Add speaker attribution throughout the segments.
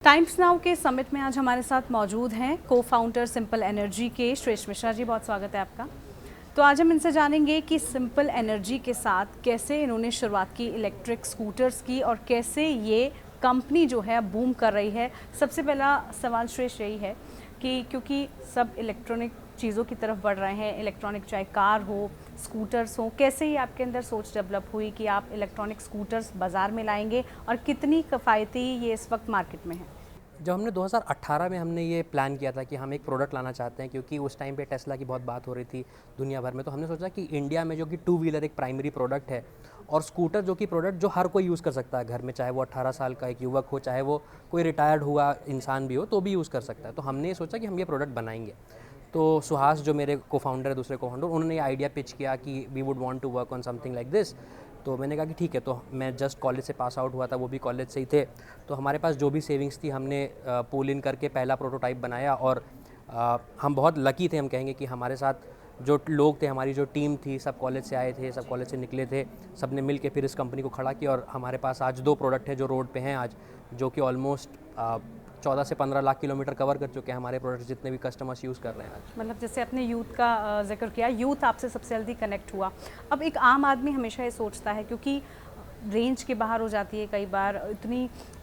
Speaker 1: Times now के summit में आज हमारे साथ मौजूद हैं को फाउंडर सिंपल एनर्जी के श्रेष्ठ मिश्रा जी। बहुत स्वागत है आपका। तो आज हम इनसे जानेंगे कि सिंपल एनर्जी के साथ कैसे इन्होंने शुरुआत की इलेक्ट्रिक स्कूटर्स की और कैसे ये कंपनी जो है बूम कर रही है। सबसे पहला सवाल श्रेष्ठ यही है कि क्योंकि सब इलेक्ट्रॉनिक चीज़ों की तरफ बढ़ रहे हैं, इलेक्ट्रॉनिक चाहे कार हो, स्कूटर्स हो, कैसे ही आपके अंदर सोच डेवलप हुई कि आप इलेक्ट्रॉनिक स्कूटर्स बाज़ार में लाएंगे और कितनी किफ़ायती ये इस वक्त मार्केट में है?
Speaker 2: जब हमने 2018 में हमने ये प्लान किया था कि हम एक प्रोडक्ट लाना चाहते हैं, क्योंकि उस टाइम पे टेस्ला की बहुत बात हो रही थी दुनिया भर में, तो हमने सोचा कि इंडिया में जो कि टू व्हीलर एक प्राइमरी प्रोडक्ट है और स्कूटर जो कि प्रोडक्ट जो हर कोई यूज़ कर सकता है घर में, चाहे वो 18 साल का एक युवक हो, चाहे वो कोई रिटायर्ड हुआ इंसान भी हो तो भी यूज़ कर सकता है। तो हमने ये सोचा कि हम ये प्रोडक्ट बनाएंगे। तो सुहास जो मेरे को फाउंडर है, दूसरे को फाउंडर, उन्होंने ये आइडिया पिच किया कि we would want to work on something like this. तो मैंने कहा कि ठीक है। तो मैं जस्ट कॉलेज से पास आउट हुआ था, वो भी कॉलेज से ही थे। तो हमारे पास जो भी सेविंग्स थी हमने पूल इन करके पहला प्रोटोटाइप बनाया और हम बहुत लकी थे, हम कहेंगे कि हमारे साथ जो लोग थे, हमारी जो टीम थी, सब कॉलेज से आए थे, सब कॉलेज से निकले थे, सब ने मिल के फिर इस कंपनी को खड़ा किया। और हमारे पास आज 2 प्रोडक्ट हैं जो रोड पे हैं आज, जो कि ऑलमोस्ट 14 से 15 लाख किलोमीटर कवर कर चुके हैं हमारे प्रोडक्ट्स, जितने भी कस्टमर्स यूज़ कर रहे हैं आज।
Speaker 1: मतलब जैसे अपने यूथ का जिक्र किया, यूथ आपसे सबसे जल्दी कनेक्ट हुआ। अब एक आम आदमी हमेशा ये सोचता है, क्योंकि रेंज के बाहर हो जाती है कई बार,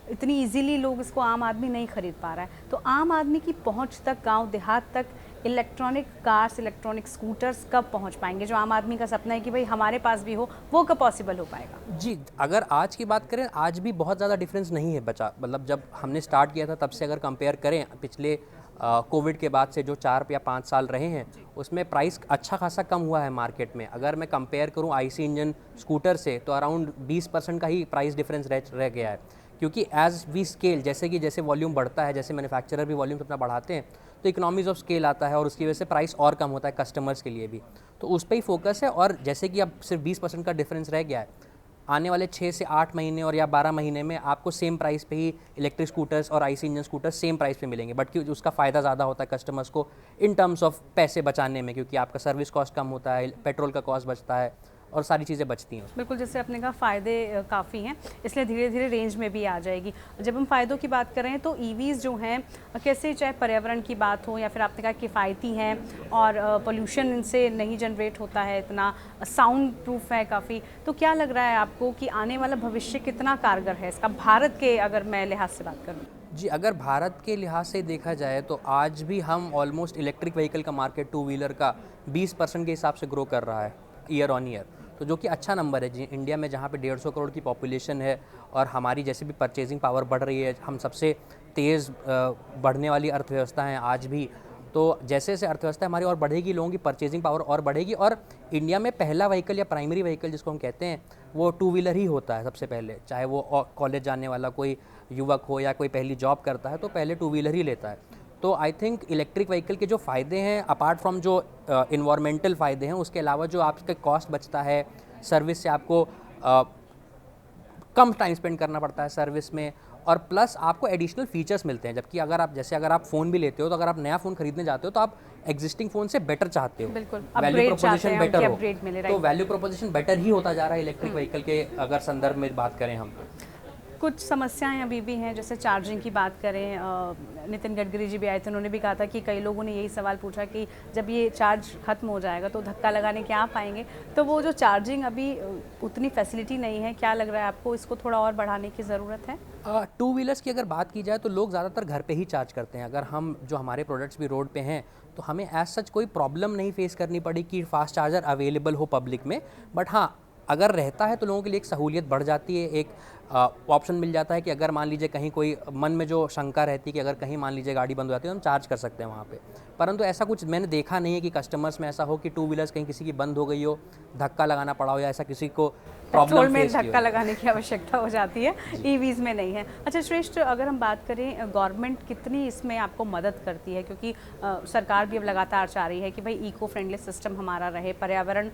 Speaker 1: इतनी इजीली लोग इसको आम आदमी नहीं खरीद पा रहा है। तो आम आदमी की पहुंच तक, गांव देहात तक इलेक्ट्रॉनिक कार्स, इलेक्ट्रॉनिक स्कूटर्स कब पहुंच पाएंगे? जो आम आदमी का सपना है कि भाई हमारे पास भी हो, वो कब पॉसिबल हो पाएगा?
Speaker 2: जी, अगर आज की बात करें, आज भी बहुत ज़्यादा डिफरेंस नहीं है बचा। मतलब जब हमने स्टार्ट किया था तब से अगर कंपेयर करें पिछले कोविड के बाद से जो 4 या 5 साल रहे हैं, उसमें प्राइस अच्छा खासा कम हुआ है मार्केट में। अगर मैं कंपेयर करूं आईसी इंजन स्कूटर से, तो अराउंड 20% का ही प्राइस डिफरेंस रह गया है। क्योंकि एज वी स्केल, जैसे वॉल्यूम बढ़ता है, जैसे मैन्युफैक्चरर भी वॉल्यूम अपना बढ़ाते हैं, तो इकोनॉमीज़ ऑफ स्केल आता है और उसकी वजह से प्राइस और कम होता है कस्टमर्स के लिए भी। तो उस पर ही फोकस है। और जैसे कि अब सिर्फ 20% का डिफरेंस रह गया है, आने वाले 6 से 8 महीने और या 12 महीने में आपको सेम प्राइस पे ही इलेक्ट्रिक स्कूटर्स और IC engine scooters same price पे मिलेंगे। बट क्योंकि उसका फ़ायदा ज़्यादा होता है कस्टमर्स को इन टर्म्स ऑफ पैसे बचाने में, क्योंकि आपका सर्विस कॉस्ट कम होता है, पेट्रोल का कॉस्ट बचता है और सारी चीज़ें बचती हैं।
Speaker 1: बिल्कुल, जैसे आपने कहा फ़ायदे काफ़ी हैं, इसलिए धीरे धीरे रेंज में भी आ जाएगी। जब हम फ़ायदों की बात करें तो ईवीज़ जो हैं कैसे, चाहे पर्यावरण की बात हो या फिर आपने कहा किफ़ायती हैं और पोल्यूशन इनसे नहीं जनरेट होता है, इतना साउंड प्रूफ है काफ़ी। तो क्या लग रहा है आपको कि आने वाला भविष्य कितना कारगर है इसका, भारत के अगर मैं लिहाज से बात करूँ?
Speaker 2: जी, अगर भारत के लिहाज से देखा जाए तो आज भी हम ऑलमोस्ट इलेक्ट्रिक व्हीकल का मार्केट टू व्हीलर का 20% के हिसाब से ग्रो कर रहा है ईयर ऑन ईयर। तो जो कि अच्छा नंबर है जी। इंडिया में जहाँ पे 150 करोड़ की पॉपुलेशन है और हमारी जैसे भी परचेजिंग पावर बढ़ रही है, हम सबसे तेज़ बढ़ने वाली अर्थव्यवस्था हैं आज भी। तो जैसे जैसे अर्थव्यवस्था हमारी और बढ़ेगी, लोगों की परचेजिंग पावर और बढ़ेगी। और इंडिया में पहला व्हीकल या प्राइमरी व्हीकल जिसको हम कहते हैं, वो टू व्हीलर ही होता है सबसे पहले। चाहे वो कॉलेज जाने वाला कोई युवक हो या कोई पहली जॉब करता है, तो पहले टू व्हीलर ही लेता है। तो आई थिंक इलेक्ट्रिक व्हीकल के जो फ़ायदे हैं, अपार्ट फ्रॉम जो इन्वायरमेंटल फ़ायदे हैं, उसके अलावा जो आपका कॉस्ट बचता है, सर्विस से आपको कम टाइम स्पेंड करना पड़ता है सर्विस में, और प्लस आपको एडिशनल फीचर्स मिलते हैं। जबकि अगर आप फ़ोन भी लेते हो, तो अगर आप नया फ़ोन खरीदने जाते हो तो आप एग्जिस्टिंग फ़ोन से बेटर चाहते हो,
Speaker 1: बिल्कुल,
Speaker 2: वैल्यू प्रोपोजिशन बेटर हो।
Speaker 1: मिले,
Speaker 2: तो वैल्यू प्रोपोजिशन बेटर ही होता जा रहा है इलेक्ट्रिक व्हीकल के अगर संदर्भ में बात करें हम।
Speaker 1: कुछ समस्याएं अभी भी हैं, जैसे चार्जिंग की बात करें, नितिन गडकरी जी भी आए थे, उन्होंने भी कहा था कि कई लोगों ने यही सवाल पूछा कि जब ये चार्ज खत्म हो जाएगा तो धक्का लगाने क्या आप पाएंगे? तो वो जो चार्जिंग अभी उतनी फैसिलिटी नहीं है, क्या लग रहा है आपको इसको थोड़ा और बढ़ाने की ज़रूरत है?
Speaker 2: टू व्हीलर्स की अगर बात की जाए तो लोग ज़्यादातर घर पे ही चार्ज करते हैं। अगर हम जो हमारे प्रोडक्ट्स भी रोड पे हैं, तो हमें एज सच कोई प्रॉब्लम नहीं फेस करनी पड़ी कि फास्ट चार्जर अवेलेबल हो पब्लिक में। बट हाँ, अगर रहता है तो लोगों के लिए एक सहूलियत बढ़ जाती है, एक ऑप्शन मिल जाता है कि अगर मान लीजिए कहीं कोई मन में जो शंका रहती है कि अगर कहीं मान लीजिए गाड़ी बंद हो जाती है तो हम चार्ज कर सकते हैं वहाँ पे। परंतु ऐसा कुछ मैंने देखा नहीं है कि कस्टमर्स में ऐसा हो कि टू व्हीलर्स कहीं किसी की बंद हो गई हो, धक्का लगाना पड़ा हो, या ऐसा किसी को
Speaker 1: पेट्रोल
Speaker 2: प्रॉब्लम
Speaker 1: में
Speaker 2: फेस की
Speaker 1: धक्का
Speaker 2: हो।
Speaker 1: लगाने की आवश्यकता हो जाती है, ईवीज़ में नहीं है। अच्छा श्रेष्ठ, अगर हम बात करें गवर्नमेंट कितनी इसमें आपको मदद करती है, क्योंकि सरकार भी अब लगातार चाह रही है कि भाई इको फ्रेंडली सिस्टम हमारा रहे, पर्यावरण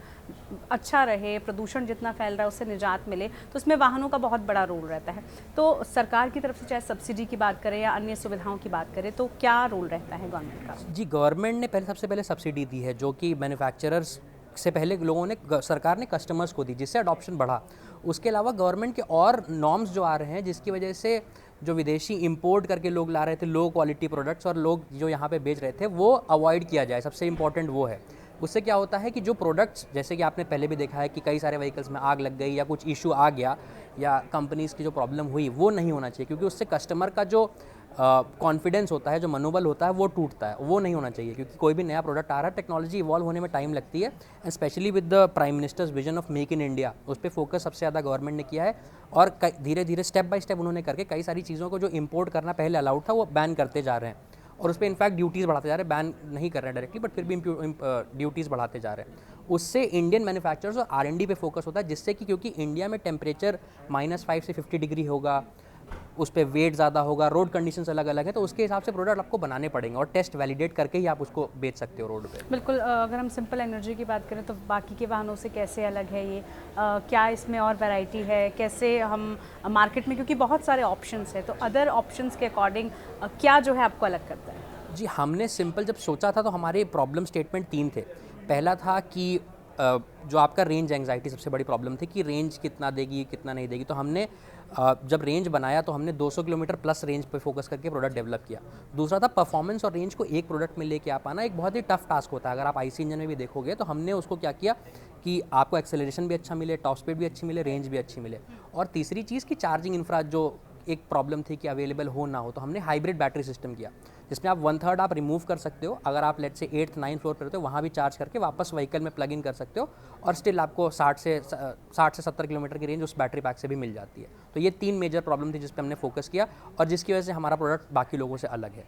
Speaker 1: अच्छा रहे, प्रदूषण जितना फैल रहा है उससे निजात मिले, तो उसमें वाहनों का बहुत बड़ा रोल रहता है। तो सरकार की तरफ से चाहे सब्सिडी की बात करें या अन्य सुविधाओं की बात करें, तो क्या रोल रहता है गवर्नमेंट का?
Speaker 2: जी, गवर्नमेंट ने सबसे पहले सब्सिडी दी है, जो कि मैन्युफैक्चरर्स से पहले लोगों ने, सरकार ने कस्टमर्स को दी, जिससे अडॉप्शन बढ़ा। उसके अलावा गवर्नमेंट के और नॉर्म्स जो आ रहे हैं, जिसकी वजह से जो विदेशी इंपोर्ट करके लोग ला रहे थे लो क्वालिटी प्रोडक्ट्स, और लोग जो यहाँ पे बेच रहे थे वो अवॉइड किया जाए, सबसे इंपॉर्टेंट वो है। उससे क्या होता है कि जो प्रोडक्ट्स, जैसे कि आपने पहले भी देखा है कि कई सारे व्हीकल्स में आग लग गई या कुछ इशू आ गया या कंपनीज़ की जो प्रॉब्लम हुई, वो नहीं होना चाहिए, क्योंकि उससे कस्टमर का जो कॉन्फिडेंस होता है, जो मनोबल होता है, वो टूटता है, वो नहीं होना चाहिए। क्योंकि कोई भी नया प्रोडक्ट आ रहा है, टेक्नोलॉजी इवॉल्व होने में टाइम लगती है, and specially with the prime ministers vision of make in India, उस पर फोकस सबसे ज़्यादा गवर्नमेंट ने किया है। और धीरे धीरे स्टेप बाय स्टेप उन्होंने करके कई सारी चीज़ों को जो इंपोर्ट करना पहले अलाउड था वो बैन करते जा रहे हैं, और उस पर इनफैक्ट ड्यूटीज़ बढ़ाते जा रहे हैं, बैन नहीं कर रहे हैं डायरेक्टली, बट फिर भी ड्यूटीज़ बढ़ाते जा रहे हैं। उससे इंडियन मैन्युफैक्चरर्स और R&D पे फोकस होता है, जिससे कि क्योंकि इंडिया में टेम्परेचर -5 से 50 डिग्री होगा, उस पर वेट ज़्यादा होगा, रोड कंडीशंस अलग अलग है, तो उसके हिसाब से प्रोडक्ट आपको बनाने पड़ेंगे और टेस्ट वैलिडेट करके ही आप उसको बेच सकते हो रोड पे।
Speaker 1: बिल्कुल। अगर हम सिंपल एनर्जी की बात करें तो बाकी के वाहनों से कैसे अलग है ये? क्या इसमें और वैरायटी है? कैसे हम मार्केट में, क्योंकि बहुत सारे ऑप्शंस हैं, तो अदर ऑप्शंस के अकॉर्डिंग क्या जो है आपको अलग करता है?
Speaker 2: जी, हमने सिंपल जब सोचा था तो हमारे प्रॉब्लम स्टेटमेंट 3 थे। पहला था कि जो आपका रेंज एंग्जाइटी सबसे बड़ी प्रॉब्लम थी कि रेंज कितना देगी, कितना नहीं देगी। तो हमने जब रेंज बनाया तो हमने 200 किलोमीटर प्लस रेंज पे फोकस करके प्रोडक्ट डेवलप किया। दूसरा था परफॉर्मेंस और रेंज को एक प्रोडक्ट में लेके आ पाना, एक बहुत ही टफ टास्क होता है। अगर आप IC इंजन में भी देखोगे तो हमने उसको क्या किया कि आपको एक्सेलरेशन भी अच्छा मिले, टॉप स्पीड भी अच्छी मिले, रेंज भी अच्छी मिले। और तीसरी चीज़ कि चार्जिंग इंफ्रा जो एक प्रॉब्लम थी कि अवेलेबल हो ना हो, तो हमने हाइब्रिड बैटरी सिस्टम किया, जिसमें आप 1/3 आप रिमूव कर सकते हो। अगर आप लेट से 8th 9th फ्लोर पर रहते हो, वहाँ भी चार्ज करके वापस व्हीकल में प्लग इन कर सकते हो, और स्टिल आपको 60 से 70 किलोमीटर की रेंज उस बैटरी पैक से भी मिल जाती है। तो ये 3 मेजर प्रॉब्लम थी जिस पर हमने फोकस किया, और जिसकी वजह से हमारा प्रोडक्ट बाकी लोगों से अलग है।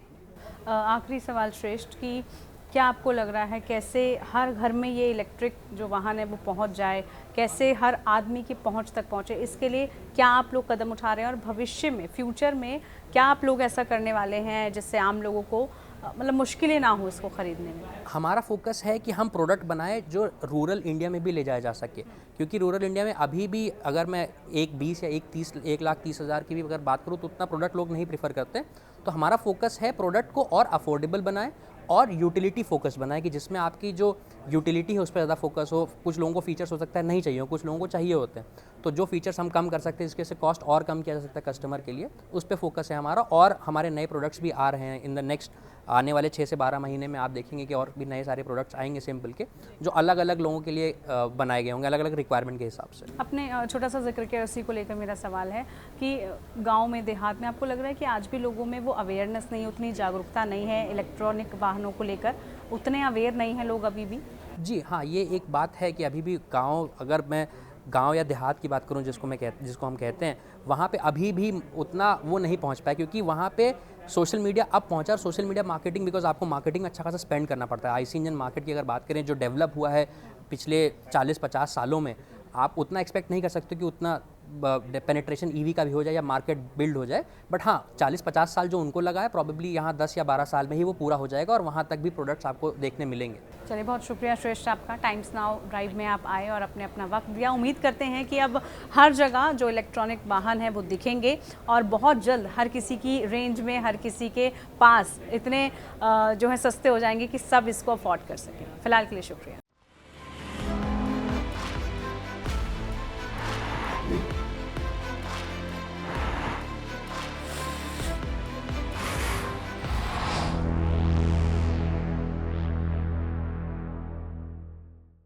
Speaker 1: आखिरी सवाल श्रेष्ठ, कि क्या आपको लग रहा है कैसे हर घर में ये इलेक्ट्रिक जो वाहन है वो पहुंच जाए, कैसे हर आदमी की पहुंच तक पहुंचे, इसके लिए क्या आप लोग कदम उठा रहे हैं? और भविष्य में, फ्यूचर में क्या आप लोग ऐसा करने वाले हैं जिससे आम लोगों को मतलब मुश्किलें ना हो इसको ख़रीदने में?
Speaker 2: हमारा फोकस है कि हम प्रोडक्ट बनाएं जो रूरल इंडिया में भी ले जाया जा सके, क्योंकि रूरल इंडिया में अभी भी अगर मैं एक 20 या 1,30,000 की भी अगर बात करूँ तो उतना प्रोडक्ट लोग नहीं प्रीफर करते। तो हमारा फोकस है प्रोडक्ट को और अफोर्डेबल बनाएं और यूटिलिटी फोकस बनाए, कि जिसमें आपकी जो यूटिलिटी है उस पर ज़्यादा फोकस हो। कुछ लोगों को फीचर्स हो सकता है नहीं चाहिए हो, कुछ लोगों को चाहिए होते हैं, तो जो फीचर्स हम कम कर सकते हैं, जिसके से कॉस्ट और कम किया जा सकता है कस्टमर के लिए, उस पर फोकस है हमारा। और हमारे नए प्रोडक्ट्स भी आ रहे हैं इन द नेक्स्ट आने वाले 6 से 12 महीने में। आप देखेंगे कि और भी नए सारे प्रोडक्ट्स आएंगे सिंपल के, जो अलग अलग लोगों के लिए बनाए गए होंगे, अलग अलग रिक्वायरमेंट के हिसाब से।
Speaker 1: अपने छोटा सा जिक्र किया, उसी को लेकर मेरा सवाल है कि गांव में, देहात में आपको लग रहा है कि आज भी लोगों में वो अवेयरनेस नहीं, उतनी जागरूकता नहीं है इलेक्ट्रॉनिक वाहनों को लेकर, उतने अवेयर नहीं हैं लोग अभी भी?
Speaker 2: जी हाँ, ये एक बात है कि अभी भी गाँव, अगर मैं गांव या देहात की बात करूं जिसको हम कहते हैं, वहाँ पे अभी भी उतना वो नहीं पहुँच पाया, क्योंकि वहाँ पे सोशल मीडिया अब पहुँचा। और सोशल मीडिया मार्केटिंग, बिकॉज आपको मार्केटिंग में अच्छा खासा स्पेंड करना पड़ता है। IC इंजन मार्केट की अगर बात करें जो डेवलप हुआ है पिछले 40-50 सालों में, आप उतना एक्सपेक्ट नहीं कर सकते कि उतना पेनिट्रेशन EV का भी हो जाए या मार्केट बिल्ड हो जाए। बट हाँ, 40-50 साल जो उनको लगा है, प्रॉबेबली यहाँ 10 या 12 साल में ही वो पूरा हो जाएगा, और वहाँ तक भी प्रोडक्ट्स आपको देखने मिलेंगे।
Speaker 1: चलिए, बहुत शुक्रिया श्रेष्ठ आपका, टाइम्स नाउ ड्राइव में आप आए और अपना वक्त दिया। उम्मीद करते हैं कि अब हर जगह जो इलेक्ट्रॉनिक वाहन है वो दिखेंगे, और बहुत जल्द हर किसी की रेंज में, हर किसी के पास इतने जो है सस्ते हो जाएंगे कि सब इसको अफोर्ड कर सकें। फिलहाल के लिए शुक्रिया।